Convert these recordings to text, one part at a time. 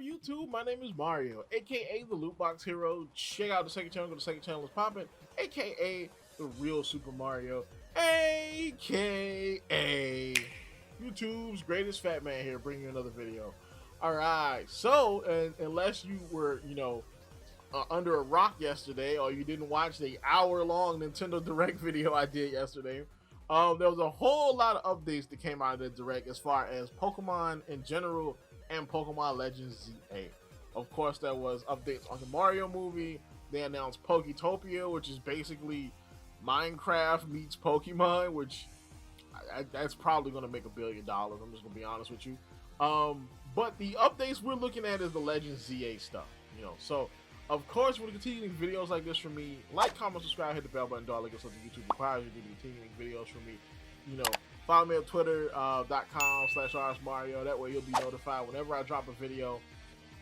YouTube? My name is Mario, aka the Loot Box Hero. Check out the second channel, go to the second channel is popping, aka the real Super Mario, aka YouTube's greatest fat man here, bringing you another video. Alright, so unless you were, under a rock yesterday, or you didn't watch the hour-long Nintendo Direct video I did yesterday, there was a whole lot of updates that came out of the Direct as far as Pokemon in general and Pokemon Legends ZA. Of course, there was updates on the Mario movie. They announced Poketopia, which is basically Minecraft meets Pokemon, which that's probably going to make $1 billion. I'm just going to be honest with you. But the updates we're looking at is the Legends ZA stuff, So, of course, we're continuing videos like this from me. Like, comment, subscribe, hit the bell button, dog, like us on YouTube requires you to be continuing videos from me. Follow me on Twitter.com/RSMario. That way you'll be notified whenever I drop a video.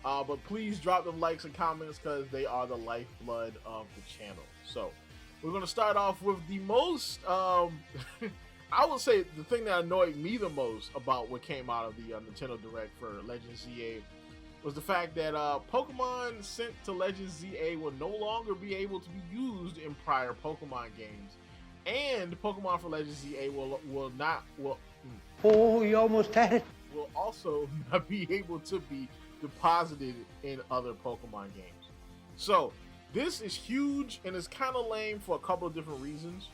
But please drop them likes and comments because they are the lifeblood of the channel. So, we're going to start off with the most, I would say the thing that annoyed me the most about what came out of the Nintendo Direct for Legends ZA was the fact that Pokemon sent to Legends ZA will no longer be able to be used in prior Pokemon games. And Pokemon for Legends ZA will Oh, you almost had it. Will also not be able to be deposited in other Pokemon games. So this is huge and it's kind of lame for a couple of different reasons.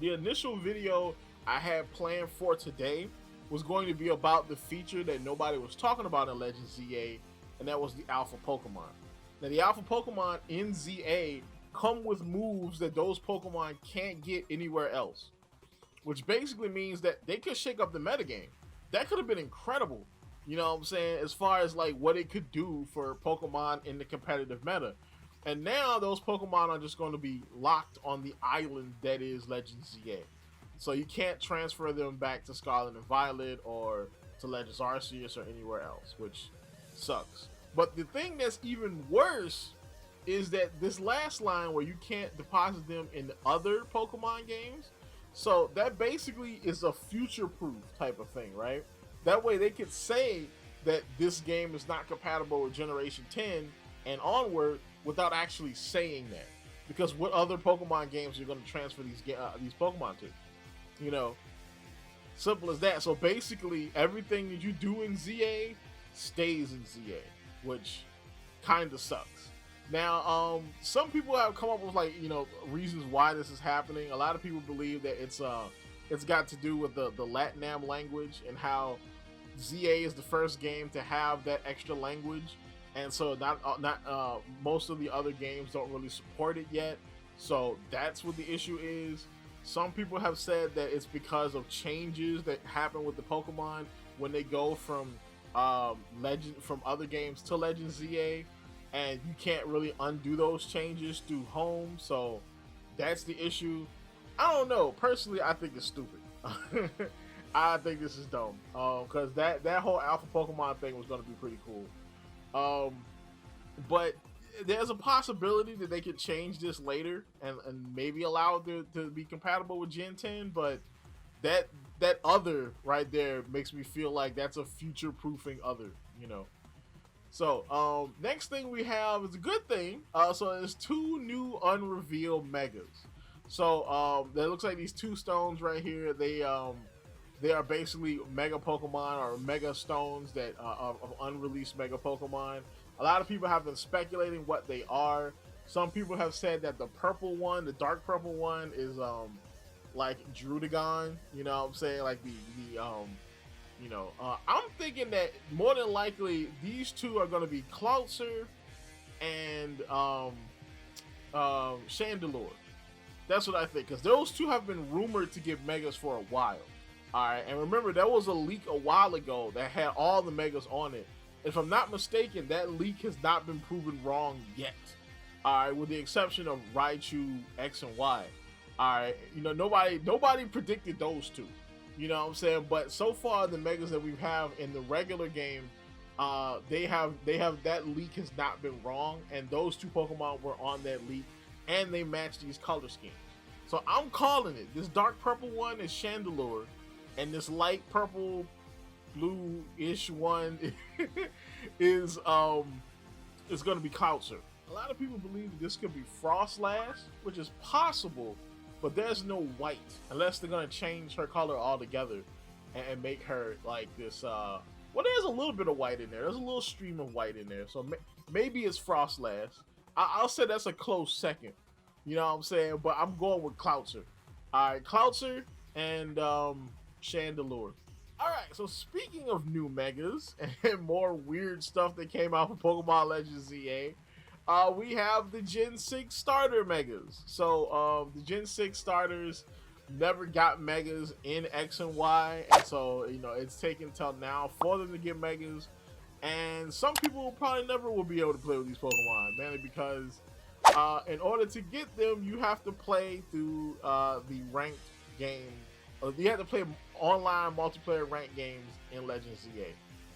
The initial video I had planned for today was going to be about the feature that nobody was talking about in Legends ZA, and that was the Alpha Pokemon. Now, the Alpha Pokemon in ZA come with moves that those Pokemon can't get anywhere else, which basically means that they could shake up the metagame. That could have been incredible, as far as like what it could do for Pokemon in the competitive meta. And now those Pokemon are just going to be locked on the island that is Legends ZA. So you can't transfer them back to Scarlet and Violet or to Legends Arceus or anywhere else, which sucks. But the thing that's even worse is that this last line where you can't deposit them in other Pokemon games, so that basically is a future-proof type of thing, right? That way they could say that this game is not compatible with Generation 10 and onward without actually saying that. Because what other Pokemon games are you going to transfer these Pokemon to? Simple as that. So basically everything that you do in ZA stays in ZA, which kind of sucks. Now, some people have come up with reasons why this is happening. A lot of people believe that it's got to do with the LatAm language and how ZA is the first game to have that extra language, and so not most of the other games don't really support it yet. So that's what the issue is. Some people have said that it's because of changes that happen with the Pokemon when they go from other games to Legends ZA, and you can't really undo those changes through home. So that's the issue. I don't know. Personally, I think it's stupid. I think this is dumb. Because that whole Alpha Pokemon thing was going to be pretty cool. But there's a possibility that they could change this later and maybe allow it to be compatible with Gen 10, but that other right there makes me feel like that's a future-proofing other, So, next thing we have is a good thing. So there's two new unrevealed megas. So, that looks like these two stones right here. They are basically Mega Pokemon or Mega Stones that of unreleased Mega Pokemon. A lot of people have been speculating what they are. Some people have said that the purple one, the dark purple one, is like Drudagon. Like I'm thinking that more than likely these two are going to be Cloutzer and Chandelure. That's what I think, because those two have been rumored to get megas for a while. All right, and remember there was a leak a while ago that had all the megas on it. If I'm not mistaken, that leak has not been proven wrong yet. Alright, with the exception of Raichu X and Y. Alright, nobody predicted those two. But so far the megas that we have in the regular game, they have that leak has not been wrong, and those two Pokemon were on that leak, and they match these color schemes. So I'm calling it. This dark purple one is Chandelure, and this light purple blue-ish one is going to be Cloutzer. A lot of people believe that this could be Frostlass, which is possible, but there's no white unless they're going to change her color altogether and make her like this. Well, there's a little bit of white in there. There's a little stream of white in there, so maybe it's Frostlass. I'll say that's a close second. You know what I'm saying? But I'm going with Cloutzer. All right, Cloutzer and Chandelure. All right, so speaking of new megas and more weird stuff that came out for Pokemon Legends ZA, we have the Gen 6 starter megas. So the Gen 6 starters never got megas in X and Y, and so it's taken till now for them to get megas. And some people probably never will be able to play with these Pokemon, mainly because in order to get them, you have to play through the ranked game. You have to play online multiplayer ranked games in Legends ZA.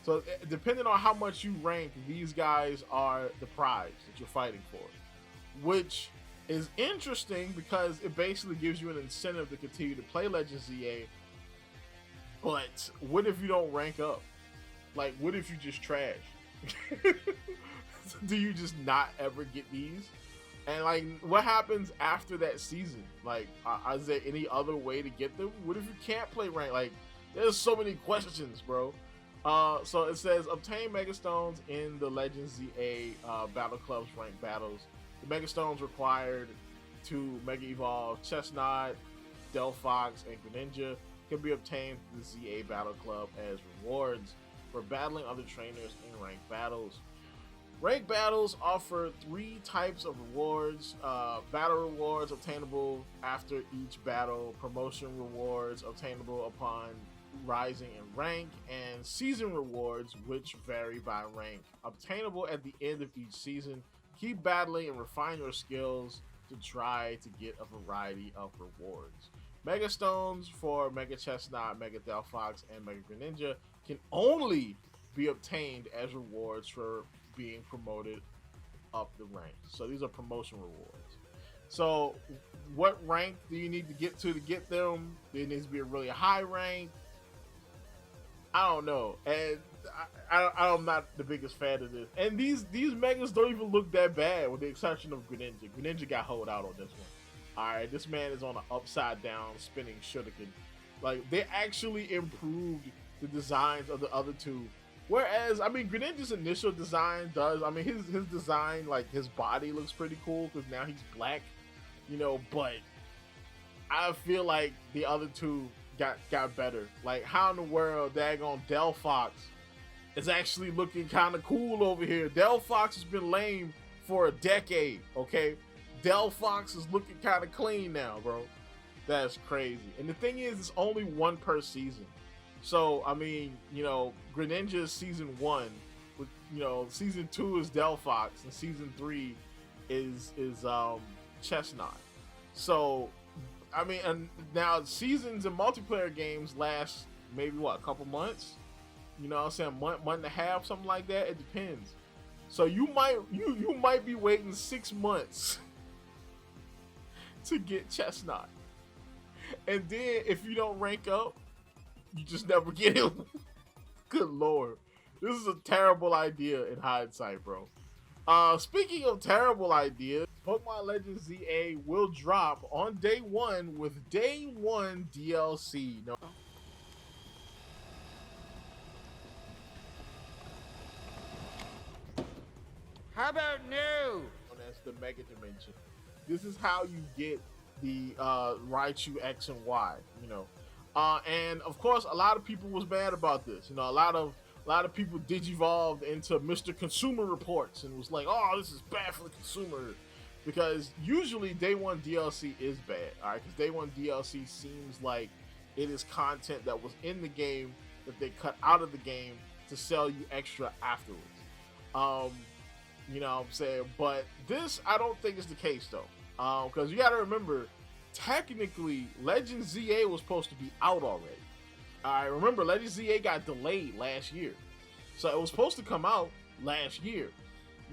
So depending on how much you rank, these guys are the prize that you're fighting for, which is interesting because it basically gives you an incentive to continue to play Legends ZA. But what if you don't rank up? Like, what if you just trash? Do you just not ever get these? And like, what happens after that season? Like, is there any other way to get them? What if you can't play rank? Like, there's so many questions, bro. So it says obtain Mega Stones in the Legends ZA Battle Club's ranked battles. The Mega Stones required to Mega Evolve Chestnut, Delphox, and Greninja can be obtained through the ZA Battle Club as rewards for battling other trainers in ranked battles. Ranked battles offer 3 types of rewards: battle rewards obtainable after each battle, promotion rewards obtainable upon rising in rank, and season rewards, which vary by rank, obtainable at the end of each season. Keep battling and refine your skills to try to get a variety of rewards. Mega Stones for Mega Chestnut, Mega Delphox, and Mega Greninja can only be obtained as rewards for being promoted up the ranks. So these are promotion rewards. So what rank do you need to get them? There needs to be a really high rank. I don't know, and I'm not the biggest fan of this. And these megas don't even look that bad, with the exception of Greninja. Greninja got hold out on this one. All right, this man is on an upside down spinning shuriken. Like, they actually improved the designs of the other two. Whereas, I mean, Greninja's initial design does. I mean, his design, like his body looks pretty cool because now he's black, But I feel like the other two got better. Like, how in the world daggone Delphox is actually looking kind of cool over here? Delphox has been lame for a decade, okay? Delphox is looking kind of clean now, bro. That's crazy. And the thing is, it's only one per season. So, I mean, Greninja is season 1. With, season 2 is Delphox, and season 3 is Chestnut. So, I mean, and now seasons in multiplayer games last maybe a couple months. You know what I'm saying? Month and a half, something like that. It depends. So you might be waiting 6 months to get Chestnut. And then if you don't rank up, you just never get him. Good lord. This is a terrible idea in hindsight, bro. Speaking of terrible ideas, Pokemon Legends ZA will drop on day 1 with day 1 DLC. No. How about new? That's the Mega Dimension. This is how you get the Raichu X and Y, and of course, a lot of people was mad about this. A lot of people digivolved into Mr. Consumer Reports and was like, "Oh, this is bad for the consumer," because usually day 1 DLC is bad. All right, because day 1 DLC seems like it is content that was in the game that they cut out of the game to sell you extra afterwards. You know what I'm saying? But this, I don't think is the case though. Because you got to remember, technically, Legends ZA was supposed to be out already. I remember Legends ZA got delayed last year. So it was supposed to come out last year.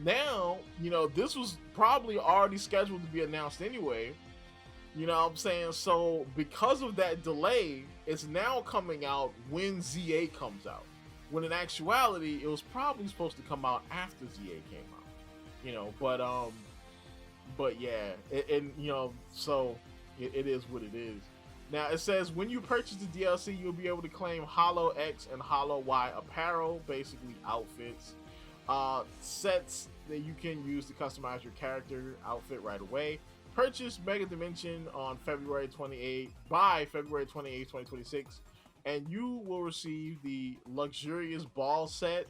Now, this was probably already scheduled to be announced anyway. You know what I'm saying? So because of that delay, it's now coming out when ZA comes out. when in actuality it was probably supposed to come out after ZA came out, you know. But yeah, and you know, so it is what it is. Now it says when you purchase the DLC, you'll be able to claim Hollow X and Hollow Y apparel, basically outfits, sets that you can use to customize your character outfit right away. Purchase Mega Dimension on February 28th, by February 28th, 2026, and you will receive the luxurious ball set.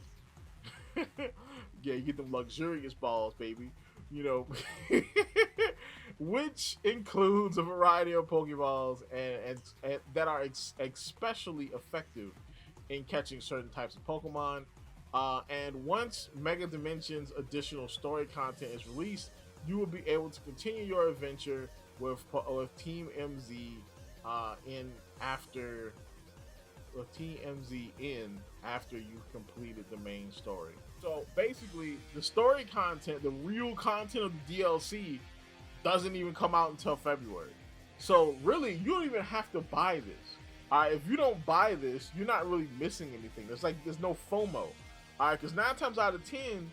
Yeah, you get them luxurious balls, baby. You know, which includes a variety of Pokeballs and that are especially effective in catching certain types of Pokemon. And once Mega Dimension's additional story content is released, you will be able to continue your adventure with Team MZ after you've completed the main story. So basically, the story content, the real content of the DLC, doesn't even come out until February. So really, you don't even have to buy this. If you don't buy this, you're not really missing anything. There's no FOMO. Because 9 times out of 10,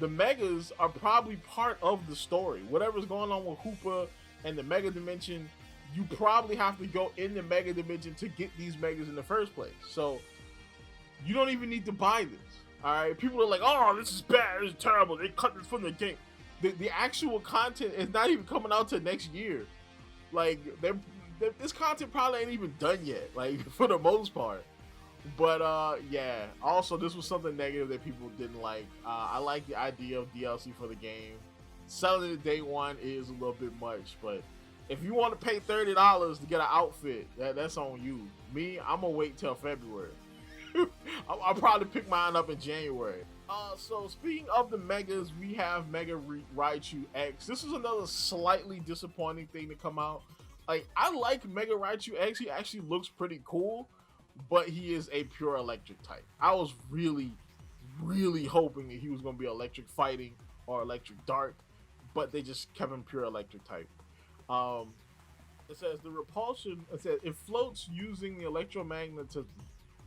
the Megas are probably part of the story. Whatever's going on with Hoopa and the Mega Dimension, you probably have to go in the Mega Dimension to get these Megas in the first place. So you don't even need to buy this. Alright, people are like, oh, this is bad, this is terrible, they cut this from the game. The actual content is not even coming out till next year. Like, this content probably ain't even done yet, like, for the most part. But yeah, also this was something negative that people didn't like. I like the idea of DLC for the game. Selling it day one is a little bit much, but if you want to pay $30 to get an outfit, that's on you. Me, I'm gonna wait till February. I'll probably pick mine up in January. So speaking of the Megas, we have Mega Raichu X. This is another slightly disappointing thing to come out. Like, I like Mega Raichu X. He actually looks pretty cool, but he is a pure electric type. I was really, really hoping that he was going to be electric fighting or electric dark, but they just kept him pure electric type. It says the repulsion, it floats using the electromagnetism.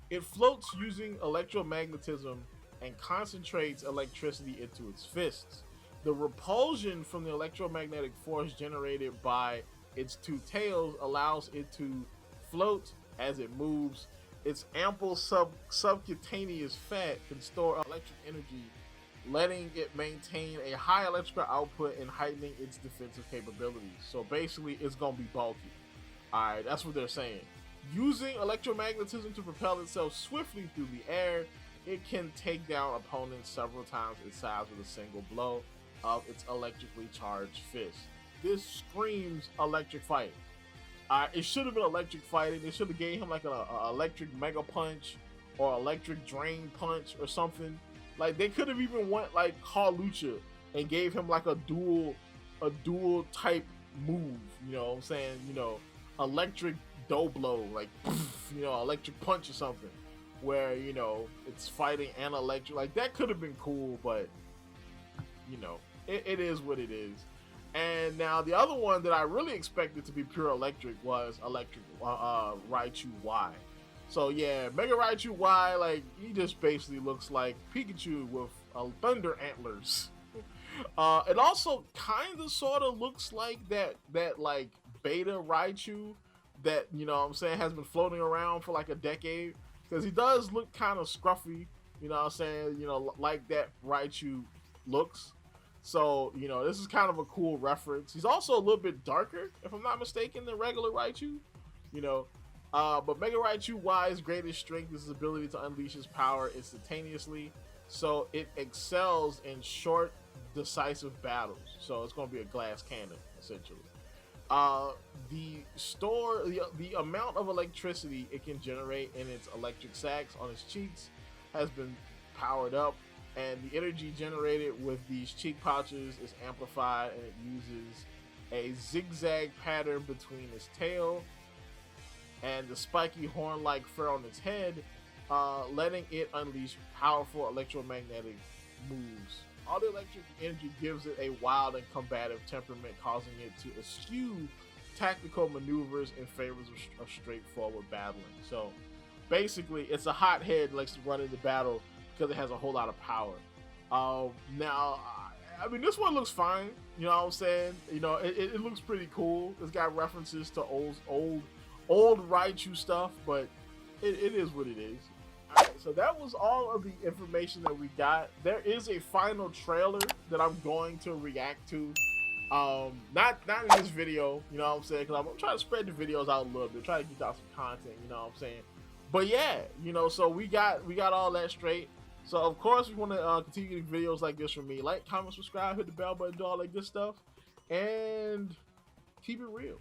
It floats using electromagnetism and concentrates electricity into its fists. The repulsion from the electromagnetic force generated by its 2 tails allows it to float as it moves. Its ample subcutaneous fat can store electric energy, letting it maintain a high electrical output and heightening its defensive capabilities. So basically, it's gonna be bulky. Alright, that's what they're saying. Using electromagnetism to propel itself swiftly through the air, it can take down opponents several times its size with a single blow of its electrically charged fist. This screams electric fighting. It should have been electric fighting. They should have gave him like an electric mega punch or electric drain punch or something. Like, they could have even went like Carlucha and gave him like a dual type move. You know what I'm saying? You know, electric dough blow, like, you know, electric punch or something, where, you know, it's fighting and electric. Like, that could have been cool, but you know, it is what it is. And now the other one that I really expected to be pure electric was electric Raichu Y. So yeah, Mega Raichu Y, like, he just basically looks like Pikachu with thunder antlers. It also kind of sort of looks like that like beta Raichu that, you know what I'm saying, has been floating around for like a decade, because he does look kind of scruffy, you know what I'm saying, you know, like that Raichu looks. So, you know, this is kind of a cool reference. He's also a little bit darker, if I'm not mistaken, than regular Raichu, you know. But Mega Raichu Y's greatest strength is his ability to unleash his power instantaneously. So it excels in short, decisive battles. So it's going to be a glass cannon, essentially. The amount of electricity it can generate in its electric sacs on its cheeks has been powered up, and the energy generated with these cheek pouches is amplified, and it uses a zigzag pattern between its tail and the spiky horn-like fur on its head, letting it unleash powerful electromagnetic moves. All the electric energy gives it a wild and combative temperament, causing it to eschew tactical maneuvers in favor of straightforward battling. So basically it's a hothead likes to run into battle because it has a whole lot of power. Now, I mean, this one looks fine. You know what I'm saying? You know, it looks pretty cool. It's got references to old Raichu stuff, but it is what it is. All right, so that was all of the information that we got. There is a final trailer that I'm going to react to. Not in this video, you know what I'm saying? Because I'm trying to spread the videos out a little bit, try to get out some content, you know what I'm saying? But yeah, you know, so we got all that straight. So of course we want to continue getting videos like this from me. Like, comment, subscribe, hit the bell button, do all that good stuff, and keep it real.